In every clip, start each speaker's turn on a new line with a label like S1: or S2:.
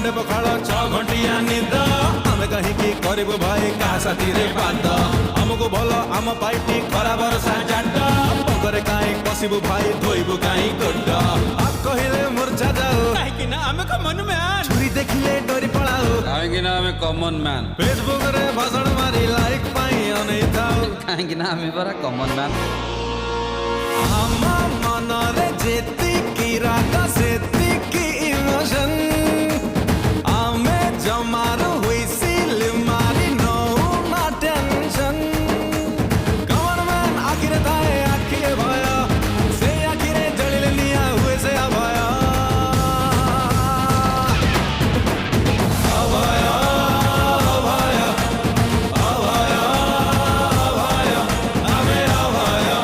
S1: देव खाड़ 6 घंटिया निद आमे कहीं करू भाई क्या साथी रे बाद आमको भल आम पाइटी खरा भरसा जाट पगरे कहीं पशु भाई धोबू कहीं गोड कहले मूर्छा जाओ कहीं आमे कमन मैन छुरी देखिले डोरी पड़ाओ
S2: कहीं आमे कमन मैन
S1: फेसबुक रे भाषण मारी लाइक पाई अनै थाओ
S2: कहीं आमे बरा कमन मैन
S1: आमा मन रे जेतिकी राग सेतिकी इमोशन आमे जमारो हुइसिल मारी नो ना टेंशन कमन मैन आखिरे थाए आखिए भया से आखिरे जलिले निया हुए से अभया अभया अभया अभया अभया आमे अभया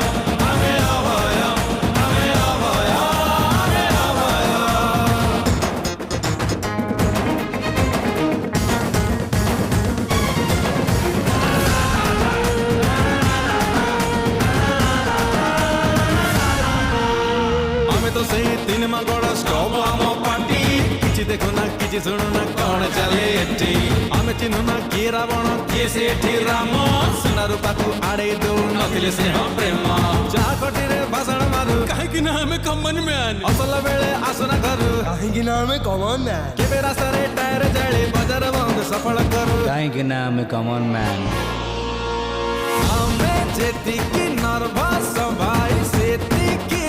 S1: आमे अभया आमे अभया आमे अभया आमे तो सही 3 मागड़ स्टॉप आम पार्टी किछि देखो ना किछि सुनो ना कौन चले एठी आमे चिन्हु ना किए रावण किए से एठी राम सुना रूपा को आड़े दो नथिले से प्रेम जा कटिरे भाषण मारू कहीं ना हमें कमन मैन असल बेले आसना करू
S3: कहीं आमे कमन मैन
S1: केबे रास्ता रे टायर जाले बाजार बंद सफल करू
S2: कहीं आमे कमन मैन
S1: आमे जेतिकी नर्वस भाई सेतिकी